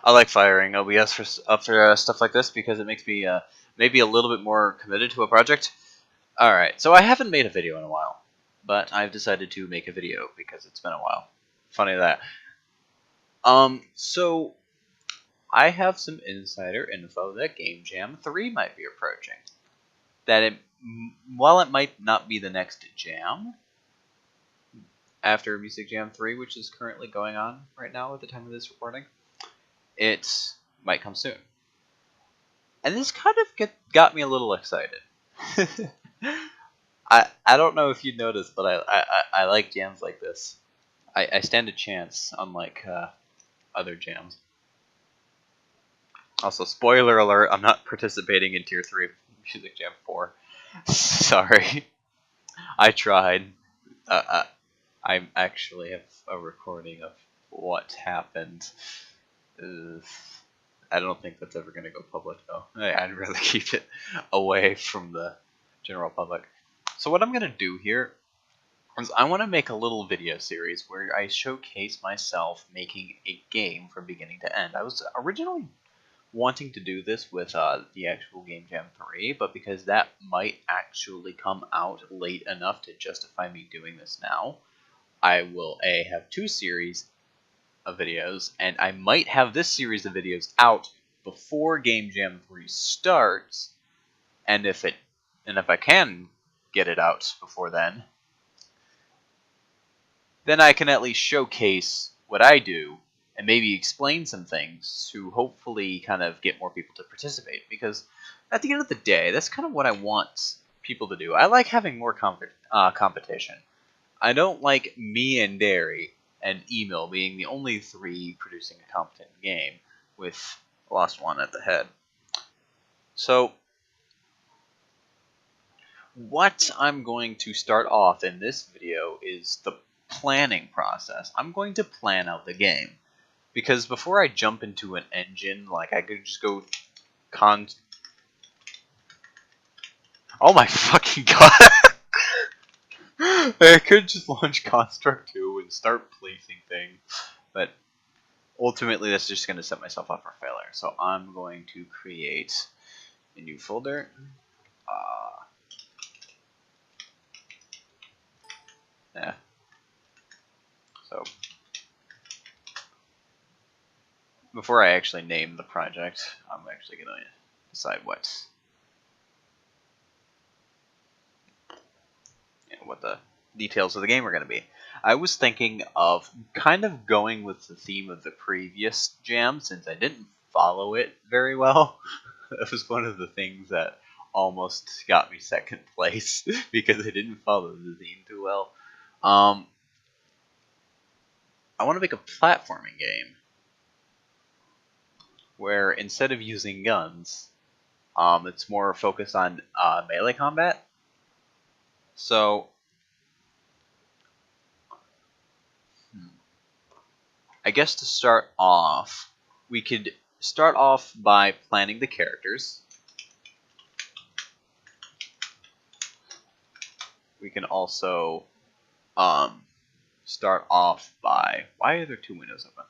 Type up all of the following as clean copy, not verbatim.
I like firing OBS for stuff like this because it makes me maybe a little bit more committed to a project. Alright, so I haven't made a video in a while, but I've decided to make a video because it's been a while. Funny that. So I have some insider info that Game Jam 3 might be approaching. While it might not be the next jam after Music Jam 3, which is currently going on right now at the time of this recording, it might come soon. And this kind of got me a little excited. I don't know if you noticed, but I like jams like this. I stand a chance, unlike other jams. Also, spoiler alert, I'm not participating in Tier 3 Music Jam 4. Sorry. I tried. I actually have a recording of what happened. I don't think that's ever going to go public, though. I'd rather keep it away from the general public. So what I'm going to do here is I want to make a little video series where I showcase myself making a game from beginning to end. I was originally wanting to do this with the actual Game Jam 3, but because that might actually come out late enough to justify me doing this now, I will have two series of videos, and I might have this series of videos out before Game Jam 3 starts, and if I can get it out before then I can at least showcase what I do and maybe explain some things to hopefully kind of get more people to participate, because at the end of the day, that's kind of what I want people to do. I like having more competition. I don't like me and Derry and Email being the only three producing a competent game with Lost One at the head. So what I'm going to start off in this video is the planning process. I'm going to plan out the game, because before I jump into an engine, like I could just go oh my fucking god. I could just launch Construct 2 and start placing things, but ultimately that's just going to set myself up for failure. So I'm going to create a new folder. Yeah. So before I actually name the project, I'm actually going to decide what the details of the game are going to be. I was thinking of kind of going with the theme of the previous jam, since I didn't follow it very well. That was one of the things that almost got me second place, because I didn't follow the theme too well. I want to make a platforming game where instead of using guns, it's more focused on melee combat. So I guess to start off, we could start off by planning the characters. We can also start off by... Why are there two windows open?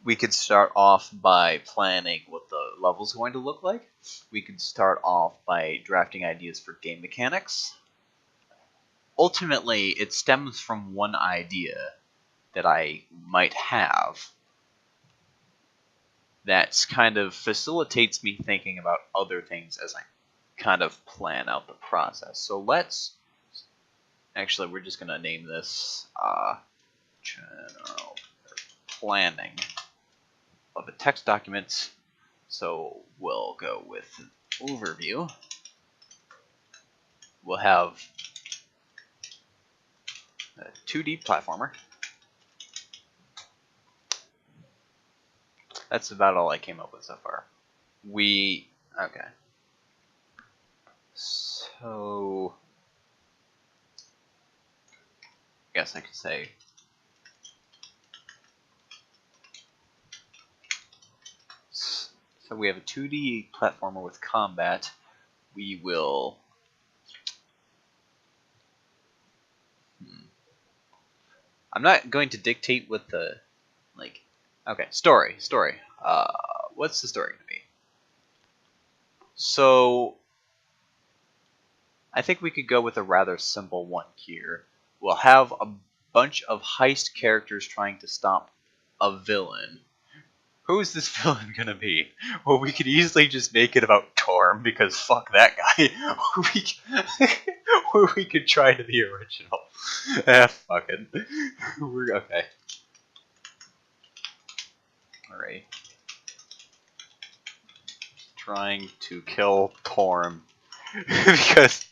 We could start off by planning what the level's going to look like. We could start off by drafting ideas for game mechanics. Ultimately, it stems from one idea that I might have that kind of facilitates me thinking about other things as I kind of plan out the process. So let's... Actually, we're just going to name this general planning of a text document. So we'll go with an overview. We'll have a 2D platformer. That's about all I came up with so far. Okay. So I guess I could say so we have a 2D platformer with combat. We will I'm not going to dictate what the Okay, story. What's the story gonna be? So I think we could go with a rather simple one here. We'll have a bunch of heist characters trying to stop a villain. Who is this villain gonna be? Well, we could easily just make it about Torm because fuck that guy. we could try to the original. Fuck it. We're okay. Alright. Trying to kill Torm because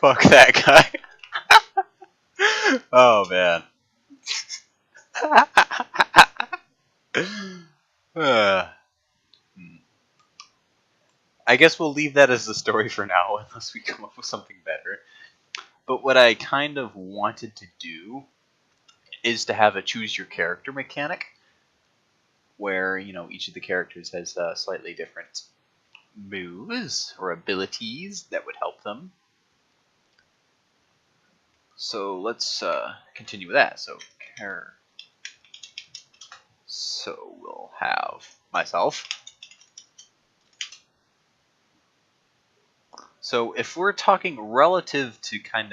fuck that guy. Oh man. Uh, I guess we'll leave that as the story for now, unless we come up with something better. But what I kind of wanted to do is to have a choose your character mechanic, where each of the characters has slightly different moves or abilities that would help them. So let's continue with that. So we'll have myself. So if we're talking relative to kind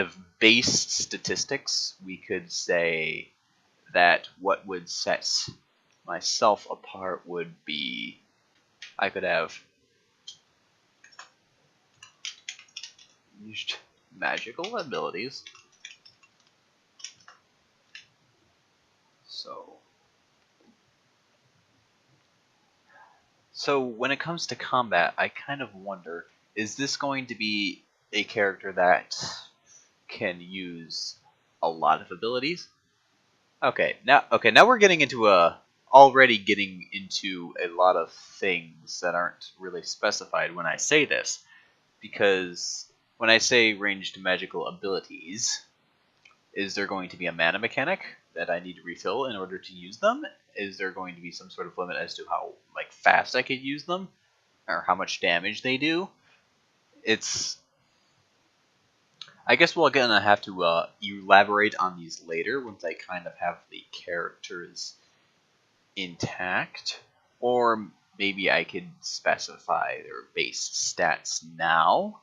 of base statistics, we could say that what would set myself apart would be I could have used magical abilities. So when it comes to combat, I kind of wonder, is this going to be a character that can use a lot of abilities? Now we're already getting into a lot of things that aren't really specified when I say this, because when I say ranged magical abilities, is there going to be a mana mechanic that I need to refill in order to use them? Is there going to be some sort of limit as to how fast I could use them, or how much damage they do? I guess we're gonna have to elaborate on these later once I kind of have the characters intact, or maybe I could specify their base stats now.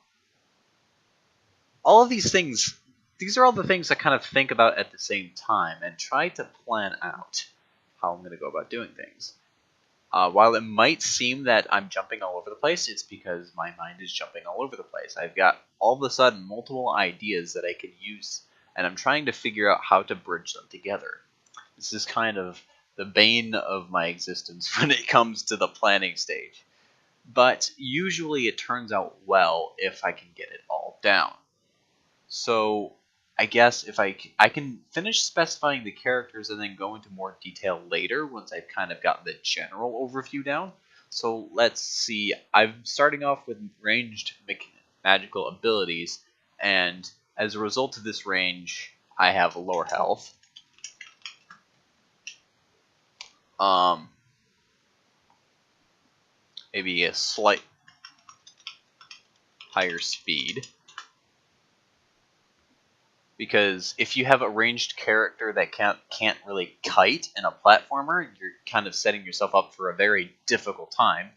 All of these things, these are all the things I kind of think about at the same time and try to plan out how I'm going to go about doing things. While it might seem that I'm jumping all over the place, it's because my mind is jumping all over the place. I've got all of a sudden multiple ideas that I can use, and I'm trying to figure out how to bridge them together. This is kind of the bane of my existence when it comes to the planning stage. But usually it turns out well if I can get it all down. So I guess if I can finish specifying the characters and then go into more detail later once I've kind of gotten the general overview down. So let's see. I'm starting off with ranged magical abilities, and as a result of this range, I have a lower health. Maybe a slight higher speed. Because if you have a ranged character that can't really kite in a platformer, you're kind of setting yourself up for a very difficult time.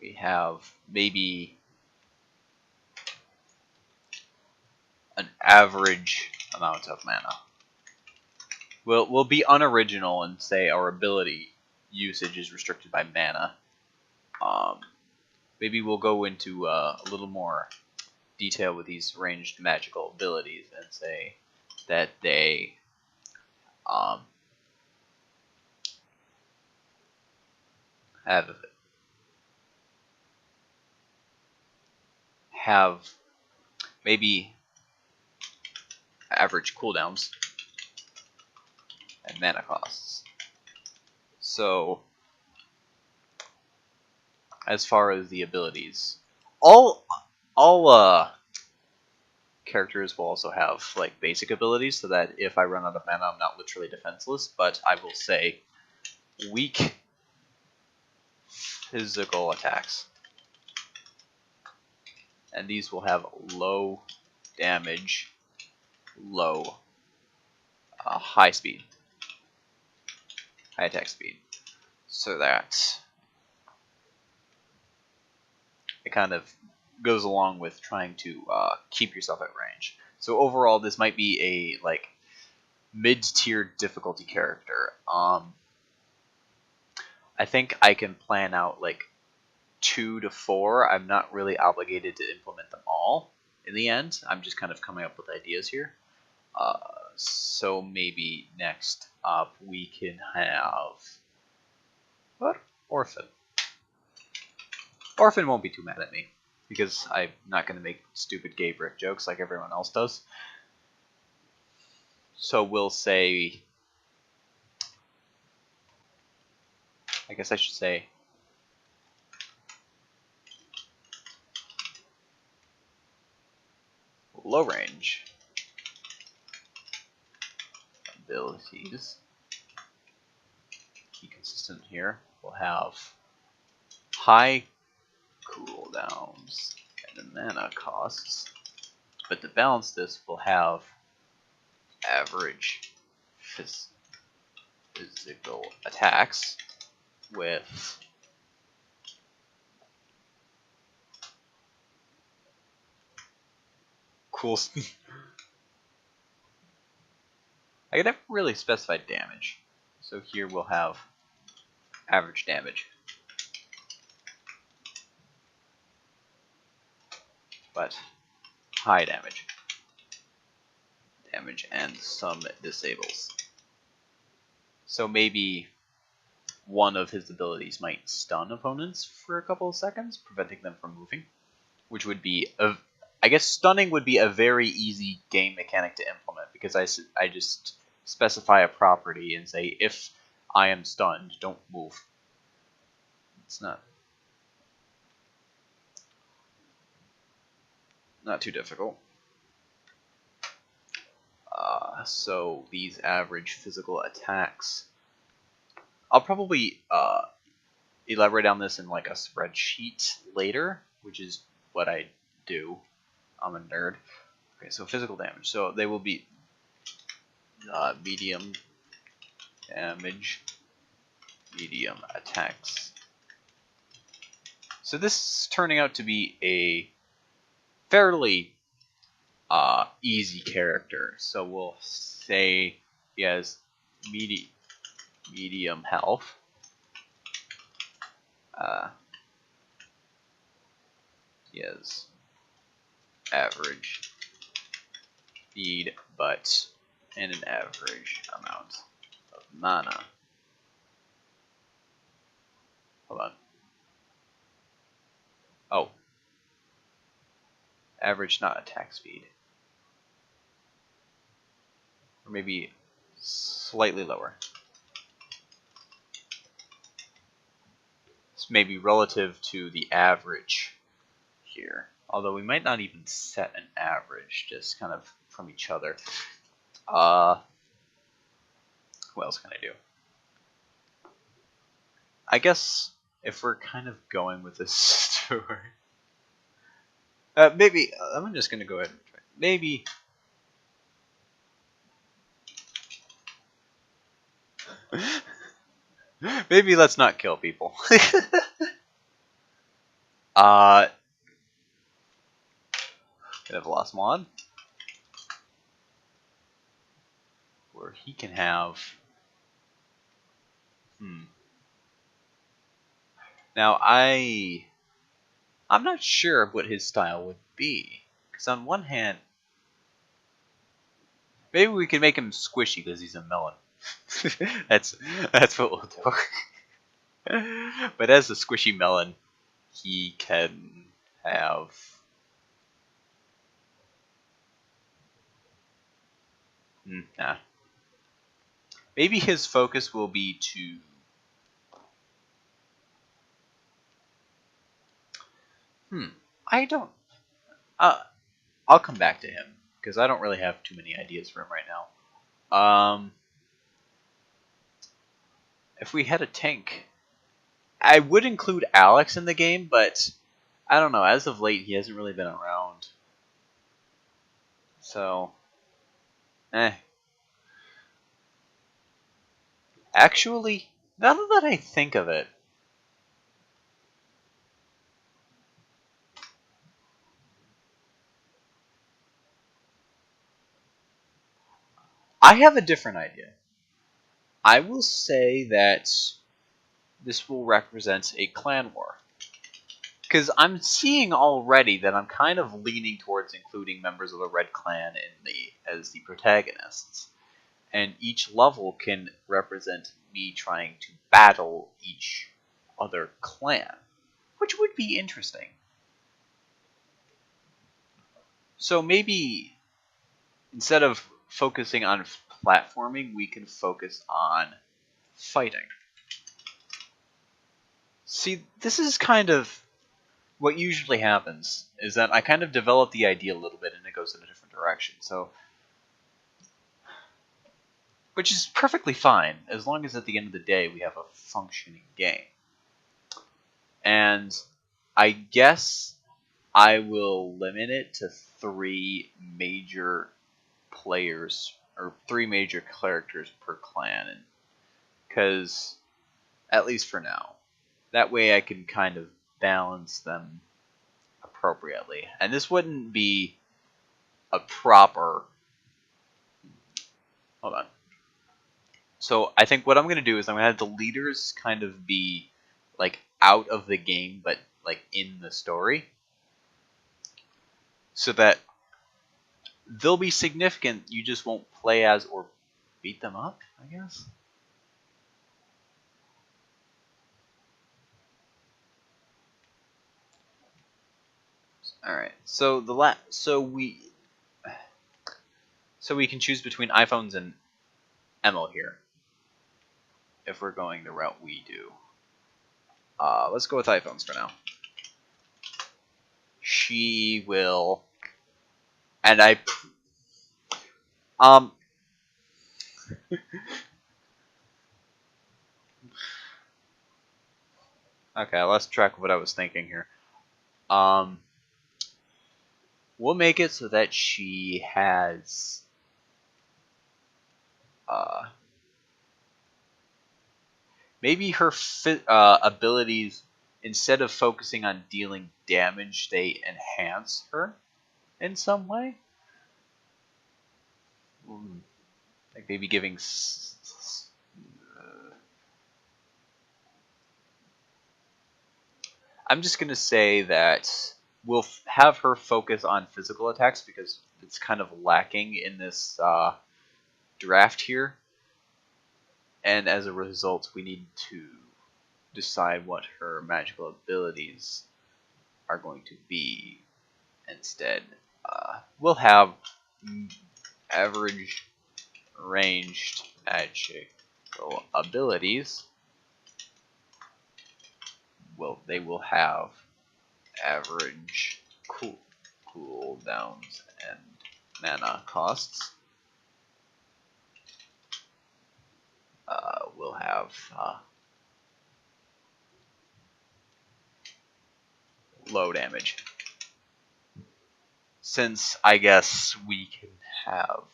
We have maybe an average amount of mana. We'll be unoriginal and say our ability usage is restricted by mana. Maybe we'll go into a little more detail with these ranged magical abilities and say that they have maybe average cooldowns and mana costs. So as far as the abilities, all characters will also have basic abilities, so that if I run out of mana, I'm not literally defenseless. But I will say weak physical attacks. And these will have low damage, low high speed, high attack speed. So that it kind of goes along with trying to keep yourself at range. So overall, this might be a like mid-tier difficulty character. I think I can plan out like 2 to 4. I'm not really obligated to implement them all in the end. I'm just kind of coming up with ideas here. So maybe next up we can have what? Orphan. Orphan won't be too mad at me because I'm not going to make stupid gay brick jokes like everyone else does. So we'll say, I guess I should say, low range abilities. Key consistent here. We'll have high cooldowns and mana costs, but to balance this, we'll have average physical attacks with cool. I never really specified damage, so here we'll have average damage, but high damage, and some disables. So maybe one of his abilities might stun opponents for a couple of seconds, preventing them from moving, which would be I guess stunning would be a very easy game mechanic to implement because I just specify a property and say if I am stunned, don't move. It's not too difficult. So these average physical attacks, I'll probably elaborate on this in like a spreadsheet later, which is what I do. I'm a nerd. Okay, so physical damage. So they will be medium damage, medium attacks. So this is turning out to be a fairly easy character. So we'll say he has medium health. He has average speed, and an average amount of mana. Hold on. Oh. Average, not attack speed. Or maybe slightly lower. It's maybe relative to the average here. Although we might not even set an average, just kind of from each other. What else can I do? I guess if we're kind of going with this story, maybe I'm just gonna go ahead and try. Maybe maybe let's not kill people. Could have lost mod where he can have. Now I'm not sure what his style would be, because on one hand, maybe we can make him squishy because he's a melon. that's what we'll do. But as a squishy melon, he can have. Nah. Maybe his focus will be to. I don't. I'll come back to him because I don't really have too many ideas for him right now. If we had a tank I would include Alex in the game, but I don't know. As of late, he hasn't really been around. So, Actually, now that I think of it, I have a different idea. I will say that this will represent a clan war. Because I'm seeing already that I'm kind of leaning towards including members of the Red Clan as the protagonists. And each level can represent me trying to battle each other clan, which would be interesting. So maybe instead of focusing on platforming, we can focus on fighting. See, this is kind of what usually happens, is that I kind of develop the idea a little bit and it goes in a different direction. So, which is perfectly fine, as long as at the end of the day we have a functioning game. And I guess I will limit it to 3 major players, or 3 major characters per clan, because at least for now. That way I can kind of balance them appropriately. And this wouldn't be a proper... Hold on. So I think what I'm going to do is I'm going to have the leaders kind of be like out of the game, but like in the story. So that they'll be significant, you just won't play as or beat them up, I guess. Alright, so we can choose between iPhones and Emil here, if we're going the route we do. Let's go with iPhones for now. She will, and okay, I lost track of what I was thinking here. We'll make it so that she has, maybe her abilities, instead of focusing on dealing damage, they enhance her in some way. Like maybe giving... I'm just going to say that we'll have her focus on physical attacks because it's kind of lacking in this draft here. And as a result, we need to decide what her magical abilities are going to be. Instead, we'll have average ranged magical abilities. Well, they will have average cooldowns and mana costs. We'll have low damage. Since I guess we can have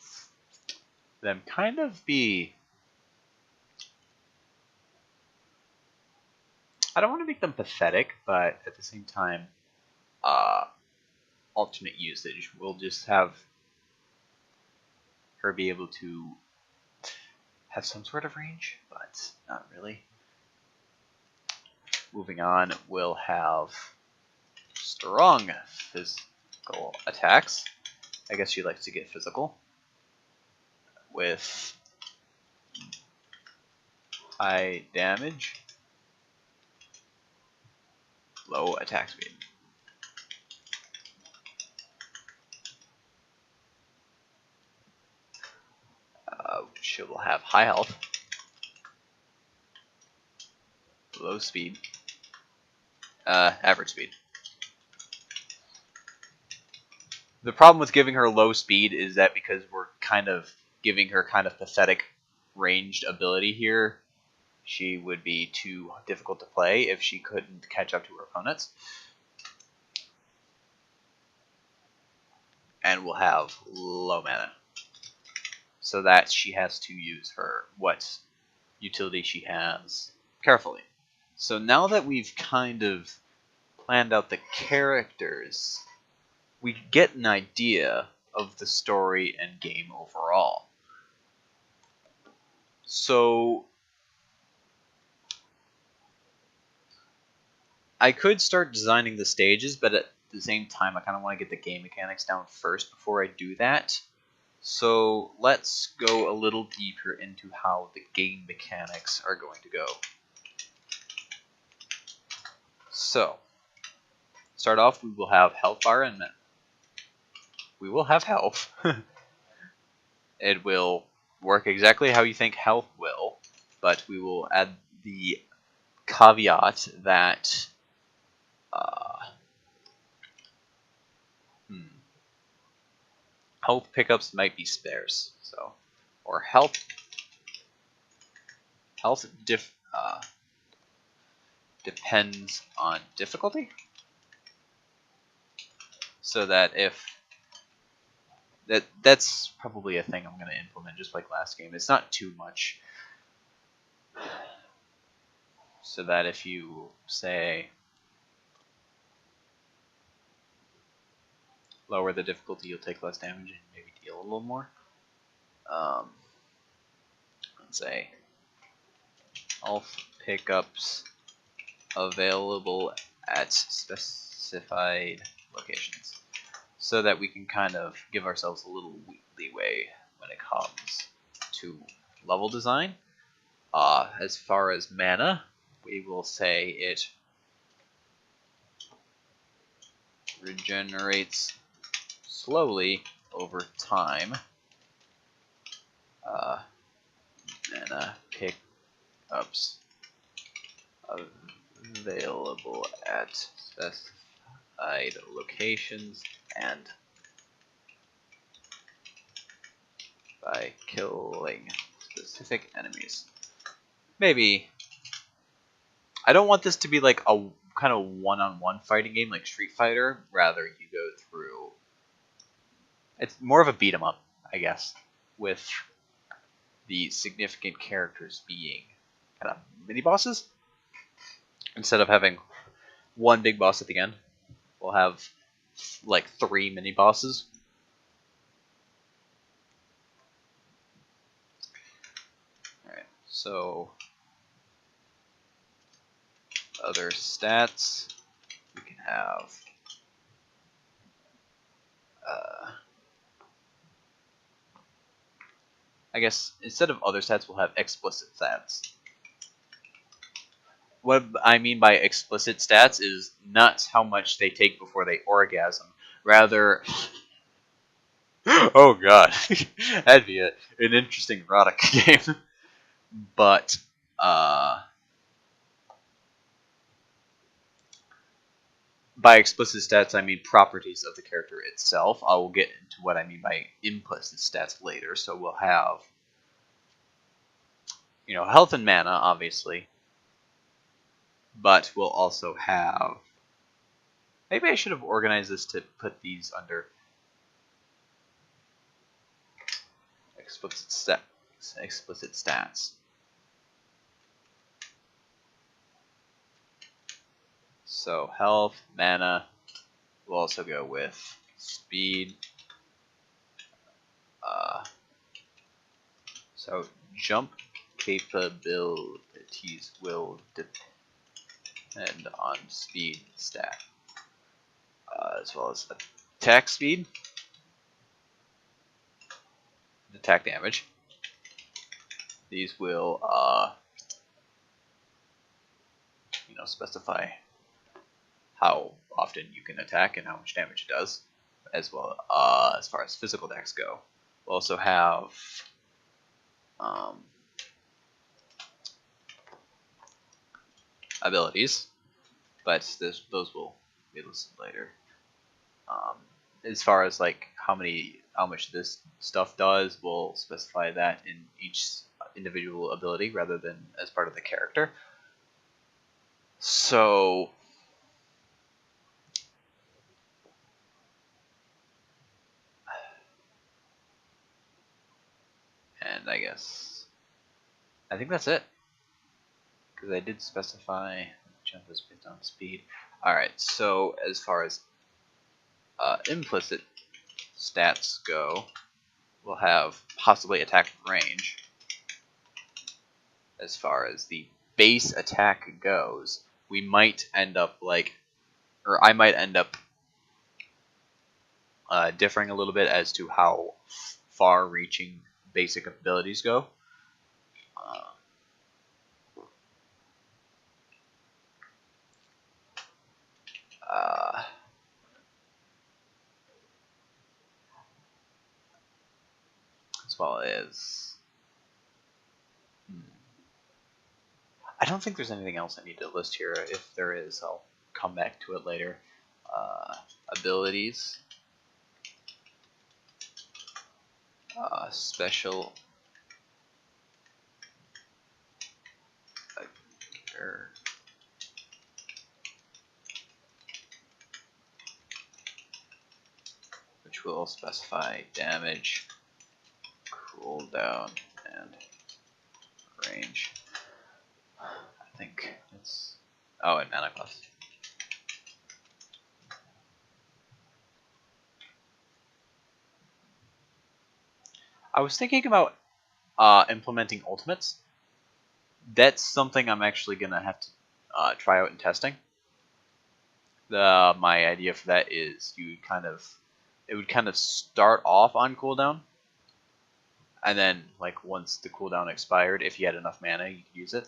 them kind of be... I don't want to make them pathetic, but at the same time, alternate usage. We'll just have her be able to have some sort of range, but not really. Moving on, we'll have strong physical attacks. I guess she likes to get physical. With high damage, low attack speed. She will have high health, low speed, average speed. The problem with giving her low speed is that because we're kind of giving her kind of pathetic ranged ability here, she would be too difficult to play if she couldn't catch up to her opponents. And will have low mana, so that she has to use her what utility she has carefully. So now that we've kind of planned out the characters, we get an idea of the story and game overall. So I could start designing the stages, but at the same time I kind of want to get the game mechanics down first before I do that. So let's go a little deeper into how the game mechanics are going to go. So, start off, we will have health bar and we will have health. It will work exactly how you think health will, but we will add the caveat that health pickups might be spares. So, or health depends on difficulty. So that if that's probably a thing I'm going to implement just like last game. It's not too much. So that if you say lower the difficulty, you'll take less damage and maybe deal a little more. Let's say health pickups available at specified locations, so that we can kind of give ourselves a little leeway when it comes to level design. As far as mana, we will say it regenerates slowly over time. Mana pickups available at specified locations and by killing specific enemies. Maybe I don't want this to be like a kind of one-on-one fighting game like Street Fighter. Rather, you go through. It's more of a beat 'em up, I guess, with the significant characters being kind of mini bosses. Instead of having one big boss at the end, we'll have like 3 mini bosses. Alright, so other stats, we can have I guess instead of other stats, we'll have explicit stats. What I mean by explicit stats is not how much they take before they orgasm. Rather, oh god, that'd be an interesting erotic game. But by explicit stats, I mean properties of the character itself. I will get into what I mean by implicit stats later. So we'll have, health and mana, obviously. But we'll also have... Maybe I should have organized this to put these under explicit stats. So health, mana, we'll also go with speed. So jump capabilities will depend on speed stat, as well as attack speed, attack damage. These will, specify how often you can attack and how much damage it does, as well as far as physical attacks go. We'll also have abilities, but those will be listed later. As far as like how much this stuff does, we'll specify that in each individual ability rather than as part of the character. So and I think that's it, because I did specify jump is based on speed. Alright, so as far as implicit stats go, we'll have possibly attack range. As far as the base attack goes, we might end up I might end up differing a little bit as to how far-reaching basic abilities go. As well as I don't think there's anything else I need to list here. If there is, I'll come back to it later. Abilities, special, which will specify damage, cooldown, and range. I think it's and mana cost. I was thinking about implementing ultimates. That's something I'm actually gonna have to try out in testing. My idea for that is it would kind of start off on cooldown, and then like once the cooldown expired, if you had enough mana, you could use it.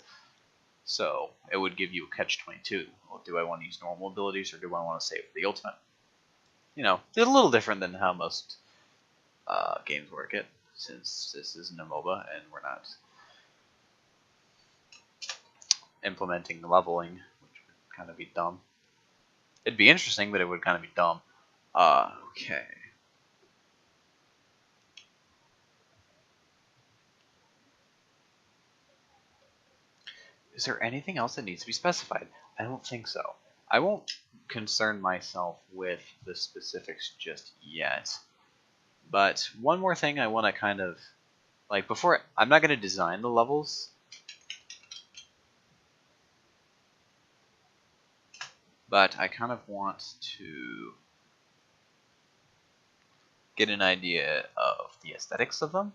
So it would give you a catch-22. Well, do I want to use normal abilities or do I want to save the ultimate? You know, it's a little different than how most games work it, since this isn't a MOBA and we're not implementing leveling, which would kind of be dumb. It'd be interesting, but it would kind of be dumb. Okay. Is there anything else that needs to be specified? I don't think so. I won't concern myself with the specifics just yet. But one more thing I want to kind of, like, before, I'm not going to design the levels. But I kind of want to get an idea of the aesthetics of them.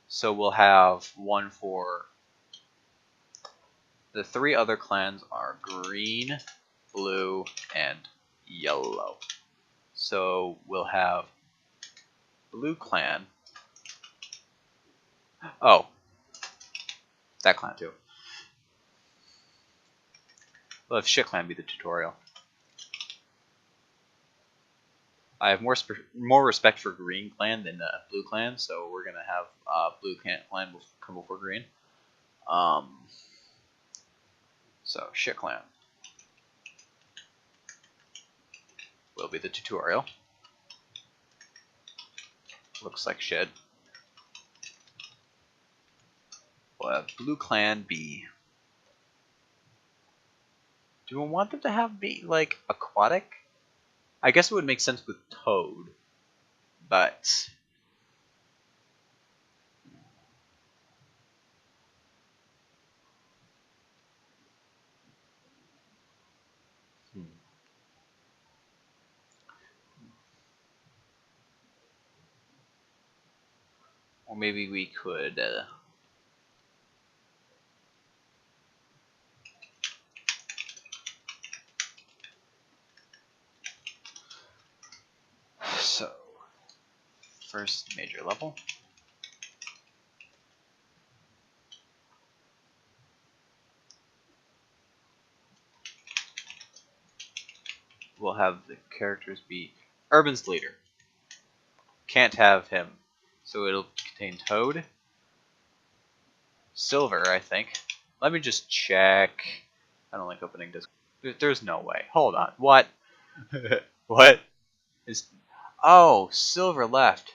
So we'll have one for the three other clans are green, blue, and yellow. So we'll have blue clan. Oh, that clan too. We'll have shit clan be the tutorial. I have more respect for green clan than blue clan, so we're gonna have blue clan will come before green. So shit clan will be the tutorial. Looks like shit. We'll have blue clan be. Do we want them to have be like aquatic? I guess it would make sense with Toad, but or maybe we could. So, first major level. We'll have the characters be Urban's leader. Can't have him, so it'll contain Toad, Silver, I think. Let me just check. I don't like opening this. There's no way. Hold on. What? What? Oh, Silver left.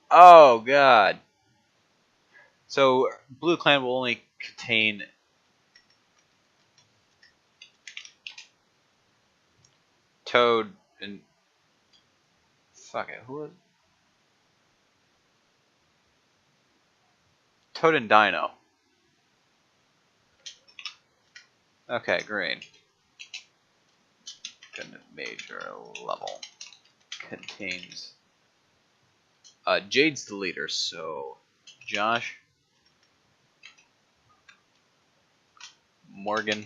Oh god. So Blue Clan will only contain Toad and fuck it, who is Toad and Dino. Okay, green. Major level contains Jade's the leader, so Josh, Morgan,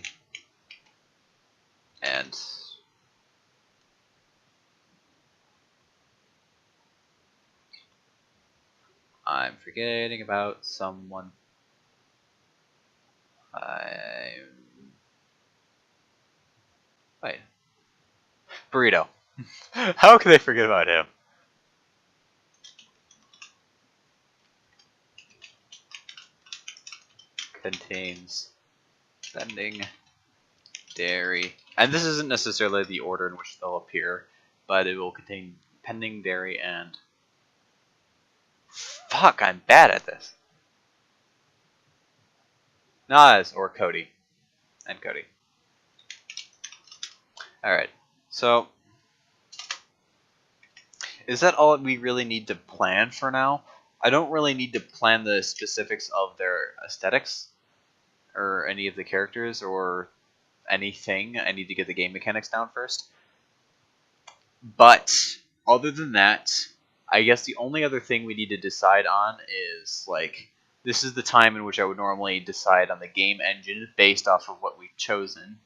and I'm forgetting about someone. Wait. Burrito. How could I forget about him? Contains spending dairy. And this isn't necessarily the order in which they'll appear, but it will contain pending dairy and... Fuck, I'm bad at this. Nas or Cody. And Cody. Alright, so... Is that all we really need to plan for now? I don't really need to plan the specifics of their aesthetics, or any of the characters, or anything. I need to get the game mechanics down first. But other than that, I guess the only other thing we need to decide on is, like, this is the time in which I would normally decide on the game engine based off of what we've chosen,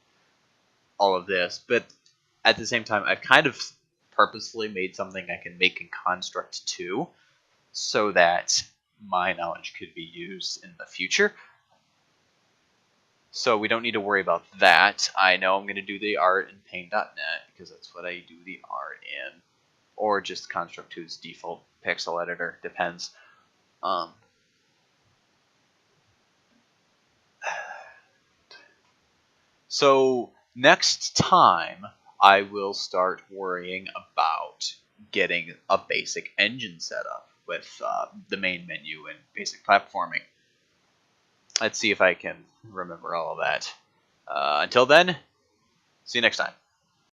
all of this. But at the same time, I've kind of purposefully made something I can make in Construct 2 so that my knowledge could be used in the future. So we don't need to worry about that. I know I'm going to do the art in Paint.net because that's what I do the art in. Or just Construct 2's default pixel editor, depends. So next time I will start worrying about getting a basic engine set up with the main menu and basic platforming. Let's see if I can remember all of that. Until then, see you next time.